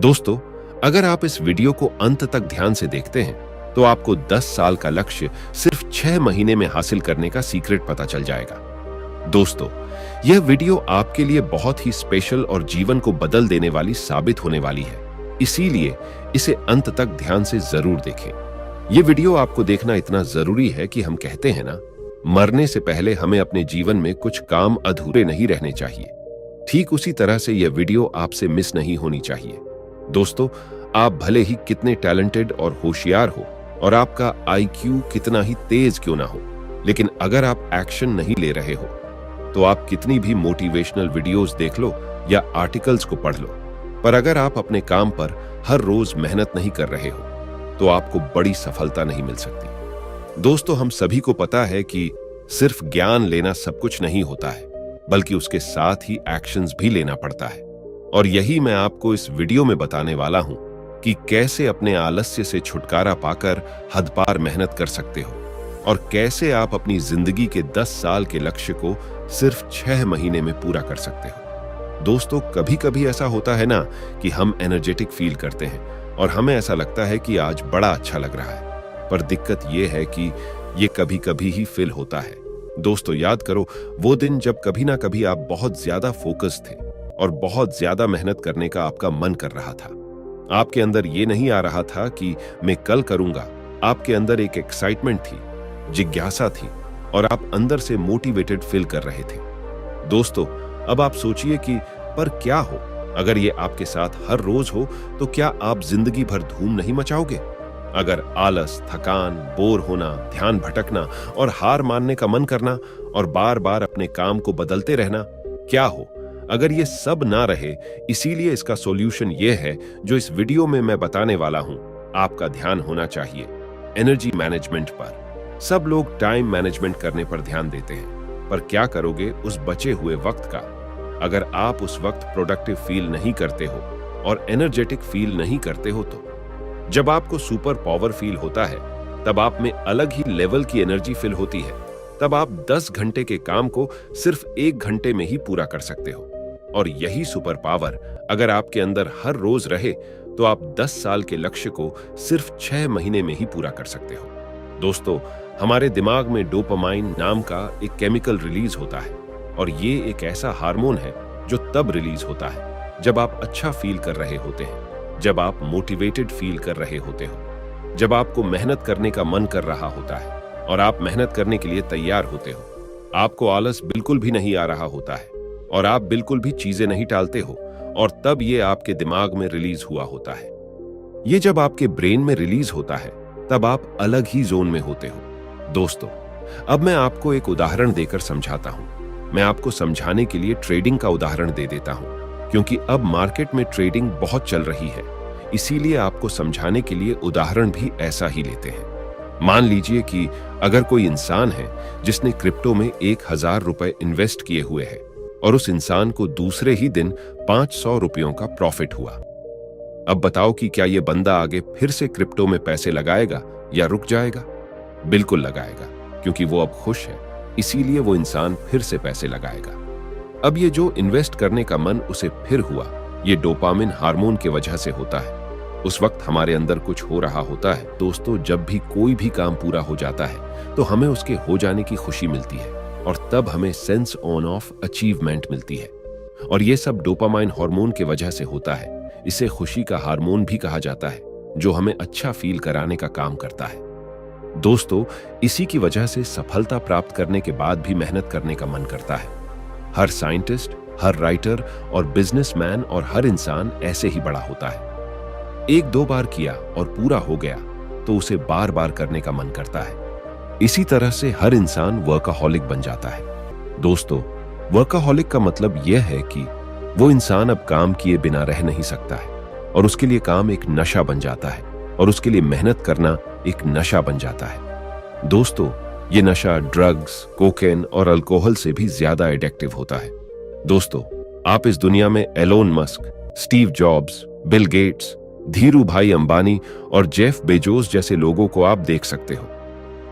दोस्तों, अगर आप इस वीडियो को अंत तक ध्यान से देखते हैं तो आपको 10 साल का लक्ष्य सिर्फ 6 महीने में हासिल करने का सीक्रेट पता चल जाएगा। दोस्तों, यह वीडियो आपके लिए बहुत ही स्पेशल और जीवन को बदल देने वाली साबित होने वाली है, इसीलिए इसे अंत तक ध्यान से जरूर देखें। यह वीडियो आपको देखना इतना जरूरी है कि हम कहते हैं ना, मरने से पहले हमें अपने जीवन में कुछ काम अधूरे नहीं रहने चाहिए। ठीक उसी तरह से यह वीडियो आपसे मिस नहीं होनी चाहिए। दोस्तों, आप भले ही कितने टैलेंटेड और होशियार हो और आपका IQ कितना ही तेज क्यों ना हो, लेकिन अगर आप एक्शन नहीं ले रहे हो तो आप कितनी भी मोटिवेशनल वीडियोस देख लो या आर्टिकल्स को पढ़ लो, पर अगर आप अपने काम पर हर रोज मेहनत नहीं कर रहे हो तो आपको बड़ी सफलता नहीं मिल सकती। दोस्तों, हम सभी को पता है कि सिर्फ ज्ञान लेना सब कुछ नहीं होता है, बल्कि उसके साथ ही एक्शंस भी लेना पड़ता है। और यही मैं आपको इस वीडियो में बताने वाला हूं कि कैसे अपने आलस्य से छुटकारा पाकर हद-पार मेहनत कर सकते हो और कैसे आप अपनी जिंदगी के 10 साल के लक्ष्य को सिर्फ 6 महीने में पूरा कर सकते हो। दोस्तों, कभी कभी ऐसा होता है ना कि हम एनर्जेटिक फील करते हैं और हमें ऐसा लगता है कि आज बड़ा अच्छा लग रहा है, पर दिक्कत यह है कि ये कभी कभी ही फील होता है। दोस्तों, याद करो वो दिन जब कभी ना कभी आप बहुत ज्यादा फोकस थे और बहुत ज्यादा मेहनत करने का आपका मन कर रहा था। आपके अंदर ये नहीं आ रहा था कि मैं कल करूंगा, आपके अंदर एक एक्साइटमेंट थी, जिज्ञासा थी और आप अंदर से मोटिवेटेड फील कर रहे थे। दोस्तों, अब आप सोचिए कि पर क्या हो अगर ये आपके साथ हर रोज हो, तो क्या आप जिंदगी भर धूम नहीं मचाओगे? अगर आलस, थकान, बोर होना, ध्यान भटकना और हार मानने का मन करना और बार बार अपने काम को बदलते रहना, क्या हो अगर ये सब ना रहे? इसीलिए इसका सॉल्यूशन ये है जो इस वीडियो में मैं बताने वाला हूं। आपका ध्यान होना चाहिए एनर्जी मैनेजमेंट पर। सब लोग टाइम मैनेजमेंट करने पर ध्यान देते हैं, पर क्या करोगे उस बचे हुए वक्त का? अगर आप उस वक्त प्रोडक्टिव फील नहीं करते हो और एनर्जेटिक फील नहीं करते हो तो जब आपको सुपर पावर फील होता है, तब आप में अलग ही लेवल की एनर्जी फील होती है। तब आप 10 घंटे के काम को सिर्फ 1 घंटे में ही पूरा कर सकते हो। और यही सुपर पावर अगर आपके अंदर हर रोज रहे तो आप 10 साल के लक्ष्य को सिर्फ 6 महीने में ही पूरा कर सकते हो। दोस्तों, हमारे दिमाग में डोपामाइन नाम का एक केमिकल रिलीज होता है और ये एक ऐसा हार्मोन है जो तब रिलीज होता है जब आप अच्छा फील कर रहे होते हैं, जब आप मोटिवेटेड फील कर रहे होते हो, जब आपको मेहनत करने का मन कर रहा होता है और आप मेहनत करने के लिए तैयार होते हो। आपको आलस बिल्कुल भी नहीं आ रहा होता है और आप बिल्कुल भी चीजें नहीं टालते हो, और तब ये आपके दिमाग में रिलीज हुआ होता है। ये जब आपके ब्रेन में रिलीज होता है तब आप अलग ही जोन में होते हो। दोस्तों, अब मैं आपको एक उदाहरण देकर समझाता हूं। मैं आपको समझाने के लिए ट्रेडिंग का उदाहरण दे देता हूं, क्योंकि अब मार्केट में ट्रेडिंग बहुत चल रही है, इसीलिए आपको समझाने के लिए उदाहरण भी ऐसा ही लेते हैं। मान लीजिए कि अगर कोई इंसान है जिसने क्रिप्टो में 1000 रुपए इन्वेस्ट किए हुए हैं और उस इंसान को दूसरे ही दिन 500 रुपयों का प्रॉफिट हुआ। अब बताओ कि क्या यह बंदा आगे फिर से क्रिप्टो में पैसे लगाएगा या रुक जाएगा? बिल्कुल लगाएगा, क्योंकि वो अब खुश है, इसीलिए वो इंसान फिर से पैसे लगाएगा। अब ये जो इन्वेस्ट करने का मन उसे फिर हुआ, ये डोपामिन हार्मोन की वजह से होता है। उस वक्त हमारे अंदर कुछ हो रहा होता है। दोस्तों, जब भी कोई भी काम पूरा हो जाता है तो हमें उसके हो जाने की खुशी मिलती है और तब हमें सेंस ऑन ऑफ अचीवमेंट मिलती है, और ये सब डोपामाइन हार्मोन की वजह से होता है। इसे खुशी का हार्मोन भी कहा जाता है, जो हमें अच्छा फील कराने का काम करता है। दोस्तों, इसी की वजह से सफलता प्राप्त करने के बाद भी मेहनत करने का मन करता है। हर साइंटिस्ट, हर राइटर और बिजनेसमैन और हर इंसान ऐसे ही बड़ा होता है। 1-2 बार किया और पूरा हो गया तो उसे बार बार करने का मन करता है। इसी तरह से हर इंसान वर्कaholic बन जाता है। दोस्तों, वर्कaholic का मतलब यह है कि वो इंसान अब काम किए बिना रह नहीं सकता है और उसके लिए काम एक नशा बन जाता है और उसके लिए मेहनत करना एक नशा बन जाता है। दोस्तों, ये नशा ड्रग्स, कोकेन और अल्कोहल से भी ज्यादा एडिक्टिव होता है। दोस्तों, आप इस दुनिया में Elon Musk, Steve Jobs, Bill Gates, Dhirubhai Ambani और जेफ बेजोस जैसे लोगों को आप देख सकते हो।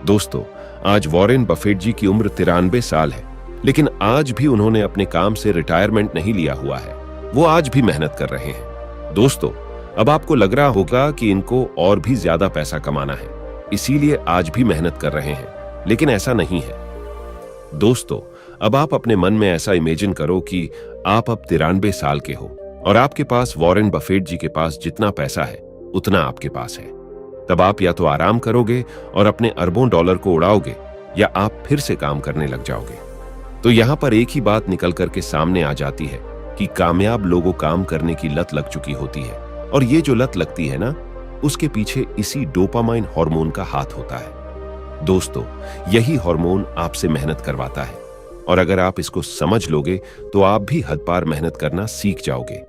दोस्तों, आज वॉरेन बफेट जी की उम्र 93 साल है, लेकिन आज भी उन्होंने अपने काम से रिटायरमेंट नहीं लिया हुआ है। वो आज भी मेहनत कर रहे हैं। दोस्तों, अब आपको लग रहा होगा कि इनको और भी ज्यादा पैसा कमाना है, इसीलिए आज भी मेहनत कर रहे हैं, लेकिन ऐसा नहीं है। दोस्तों, अब आप अपने मन में ऐसा इमेजिन करो कि आप अब 93 साल के हो और आपके पास वॉरेन बफेट जी के पास जितना पैसा है उतना आपके पास है। तब आप या तो आराम करोगे और अपने अरबों डॉलर को उड़ाओगे, या आप फिर से काम करने लग जाओगे। तो यहां पर एक ही बात निकल करके सामने आ जाती है कि कामयाब लोगों काम करने की लत लग चुकी होती है, और ये जो लत लगती है ना, उसके पीछे इसी डोपामाइन हार्मोन का हाथ होता है। दोस्तों, यही हार्मोन आपसे मेहनत करवाता है, और अगर आप इसको समझ लोगे तो आप भी हद पार मेहनत करना सीख जाओगे।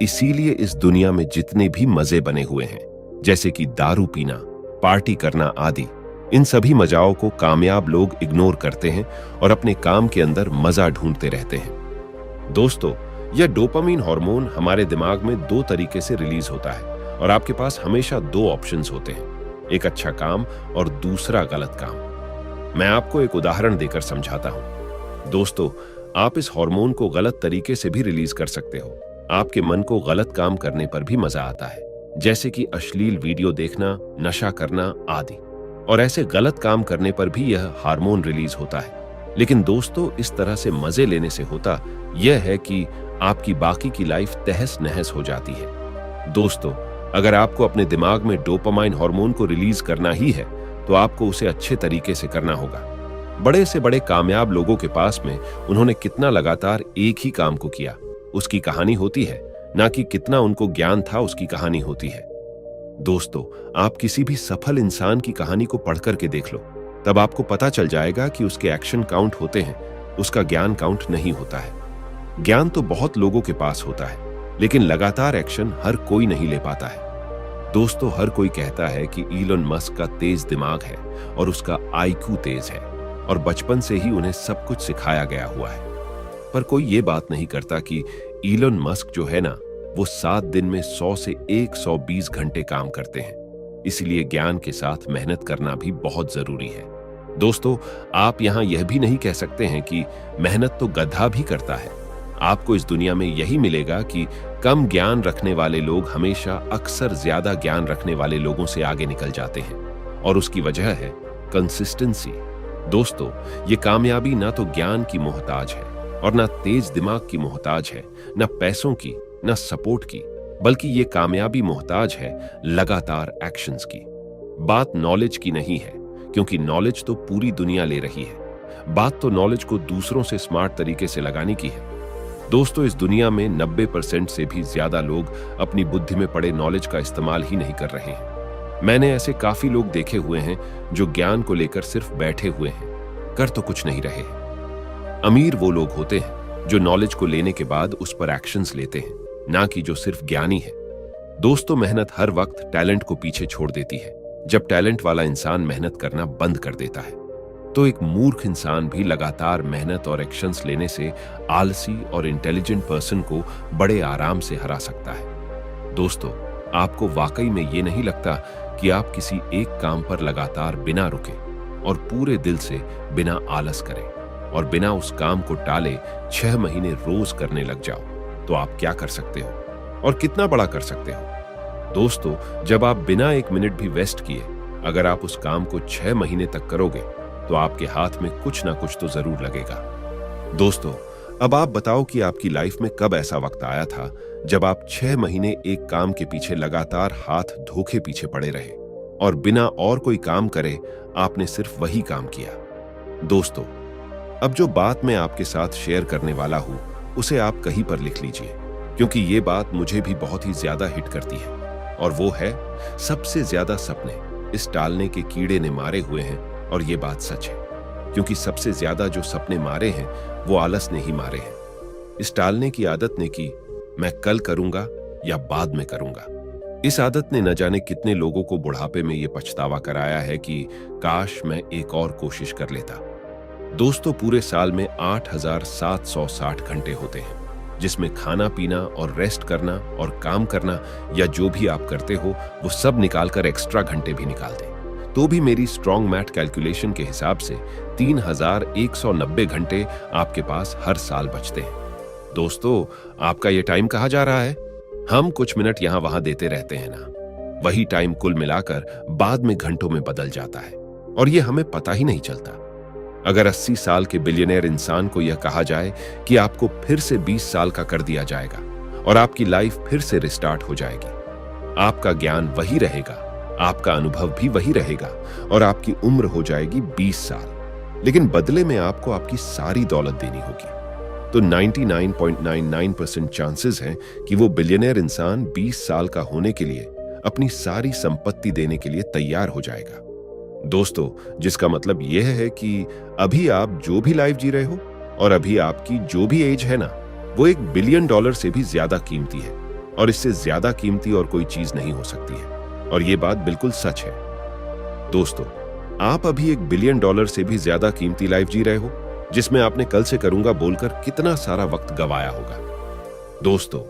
इसीलिए इस दुनिया में जितने भी मजे बने हुए हैं, जैसे कि दारू पीना, पार्टी करना आदि, इन सभी मजाओं को कामयाब लोग इग्नोर करते हैं और अपने काम के अंदर मजा ढूंढते रहते हैं। दोस्तों, यह डोपामाइन हार्मोन हमारे दिमाग में दो तरीके से रिलीज होता है, और आपके पास हमेशा दो ऑप्शंस होते हैं, एक अच्छा काम और दूसरा गलत काम। मैं आपको एक उदाहरण देकर समझाता हूं। दोस्तों, आप इस हार्मोन को गलत तरीके से भी रिलीज कर सकते हो। आपके मन को गलत काम करने पर भी मजा आता है, जैसे कि अश्लील वीडियो देखना, नशा करना आदि, और ऐसे गलत काम करने पर भी यह हार्मोन रिलीज होता है। लेकिन दोस्तों, इस तरह से मजे लेने से होता यह है कि आपकी बाकी की लाइफ तहस नहस हो जाती है। दोस्तों, अगर आपको अपने दिमाग में डोपामाइन हार्मोन को रिलीज करना ही है, तो आपको उसे अच्छे तरीके से करना होगा। बड़े से बड़े कामयाब लोगों के पास में उन्होंने कितना लगातार एक ही काम को किया, उसकी कहानी होती है, ना कि कितना उनको ज्ञान था उसकी कहानी होती है। दोस्तों, आप किसी भी सफल इंसान की कहानी को पढ़ करके देख लो, तब आपको पता चल जाएगा कि उसके एक्शन काउंट होते हैं, उसका ज्ञान काउंट नहीं होता है। ज्ञान तो बहुत लोगों के पास होता है, लेकिन लगातार एक्शन हर कोई नहीं ले पाता है। दोस्तों, हर कोई कहता है कि इलोन मस्क का तेज दिमाग है और उसका आईक्यू तेज है, और बचपन से ही उन्हें सब कुछ सिखाया गया हुआ है। पर कोई ये बात नहीं करता कि इलोन मस्क जो है ना, वो 7 दिन में 100 से 120 घंटे काम करते हैं। इसलिए ज्ञान के साथ मेहनत करना भी बहुत जरूरी है। दोस्तों, आप यहां यह भी नहीं कह सकते हैं कि मेहनत तो गधा भी करता है। आपको इस दुनिया में यही मिलेगा कि कम ज्ञान रखने वाले लोग हमेशा अक्सर ज्यादा ज्ञान रखने वाले लोगों से आगे निकल जाते हैं, और उसकी वजह है कंसिस्टेंसी। दोस्तों, ये कामयाबी ना तो ज्ञान की मोहताज है और ना तेज दिमाग की मोहताज है, ना पैसों की, ना सपोर्ट की, बल्कि ये कामयाबी मोहताज है लगातार एक्शंस की। बात नॉलेज की नहीं है, क्योंकि नॉलेज तो पूरी दुनिया ले रही है। बात तो नॉलेज को दूसरों से स्मार्ट तरीके से लगाने की है। दोस्तों, इस दुनिया में 90% से भी ज्यादा लोग अपनी बुद्धि में पड़े नॉलेज का इस्तेमाल ही नहीं कर रहे हैं। मैंने ऐसे काफी लोग देखे हुए हैं जो ज्ञान को लेकर सिर्फ बैठे हुए हैं, कर तो कुछ नहीं रहे हैं। अमीर वो लोग होते हैं जो नॉलेज को लेने के बाद उस पर एक्शंस लेते हैं, ना कि जो सिर्फ ज्ञानी है। दोस्तों, मेहनत हर वक्त टैलेंट को पीछे छोड़ देती है। जब टैलेंट वाला इंसान मेहनत करना बंद कर देता है, तो एक मूर्ख इंसान भी लगातार मेहनत और एक्शंस लेने से आलसी और इंटेलिजेंट पर्सन को बड़े आराम से हरा सकता है। दोस्तों, आपको वाकई में ये नहीं लगता कि आप किसी एक काम पर लगातार बिना रुके और पूरे दिल से बिना आलस करें और बिना उस काम को टाले 6 महीने रोज करने लग जाओ, तो आप क्या कर सकते हो और कितना बड़ा कर सकते हो? दोस्तों, जब आप बिना 1 मिनट भी वेस्ट किए अगर आप उस काम को 6 महीने तक करोगे, तो आपके हाथ में कुछ ना कुछ तो जरूर लगेगा। दोस्तों, अब आप बताओ कि आपकी लाइफ में कब ऐसा वक्त आया था जब आप 6 महीने एक काम के पीछे लगातार हाथ धोखे पीछे पड़े रहे और बिना और कोई काम करे आपने सिर्फ वही काम किया। दोस्तों, अब जो बात मैं आपके साथ शेयर करने वाला हूं, उसे आप कहीं पर लिख लीजिए, क्योंकि ये बात मुझे भी बहुत ही ज्यादा हिट करती है। और वो है, सबसे ज्यादा सपने इस टालने के कीड़े ने मारे हुए हैं, और ये बात सच है, क्योंकि सबसे ज्यादा जो सपने मारे हैं वो आलस ने ही मारे हैं। इस टालने की आदत ने कि मैं कल करूंगा या बाद में करूंगा। इस आदत ने न जाने कितने लोगों को बुढ़ापे में ये पछतावा कराया है कि काश मैं एक और कोशिश कर लेता। दोस्तों, पूरे साल में 8,760 घंटे होते हैं, जिसमें खाना पीना और रेस्ट करना और काम करना या जो भी आप करते हो वो सब निकालकर एक्स्ट्रा घंटे भी निकाल दें, तो भी मेरी स्ट्रॉन्ग मैथ कैलकुलेशन के हिसाब से 3,190 घंटे आपके पास हर साल बचते हैं। दोस्तों, आपका ये टाइम कहाँ जा रहा है? हम कुछ मिनट यहां वहां देते रहते हैं ना, वही टाइम कुल मिलाकर बाद में घंटों में बदल जाता है और ये हमें पता ही नहीं चलता। अगर 80 साल के बिलियनेयर इंसान को यह कहा जाए कि आपको फिर से 20 साल का कर दिया जाएगा और आपकी लाइफ फिर से रिस्टार्ट हो जाएगी, आपका ज्ञान वही रहेगा, आपका अनुभव भी वही रहेगा और आपकी उम्र हो जाएगी 20 साल, लेकिन बदले में आपको आपकी सारी दौलत देनी होगी। तो 99.99% चांसेस हैं कि वो बिलियनेयर इंसान 20 साल का होने के लिए अपनी सारी संपत्ति देने के लिए तैयार हो जाएगा। दोस्तों, जिसका मतलब यह है कि अभी आप जो भी लाइफ जी रहे हो और अभी आपकी जो भी एज है ना, वो $1 बिलियन से भी ज्यादा कीमती है और इससे ज्यादा कीमती और कोई चीज नहीं हो सकती है। और ये बात बिल्कुल सच है। दोस्तों, आप अभी $1 बिलियन से भी ज्यादा कीमती लाइफ जी रहे हो, जिसमें आपने कल से करूंगा बोलकर कितना सारा वक्त गवाया होगा। दोस्तों,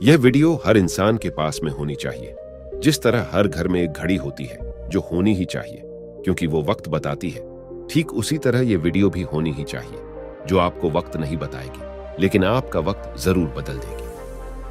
यह वीडियो हर इंसान के पास में होनी चाहिए। जिस तरह हर घर में एक घड़ी होती है जो होनी ही चाहिए क्योंकि वो वक्त बताती है, ठीक उसी तरह यह वीडियो भी होनी ही चाहिए जो आपको वक्त नहीं बताएगी, लेकिन आपका वक्त जरूर बदल देगी।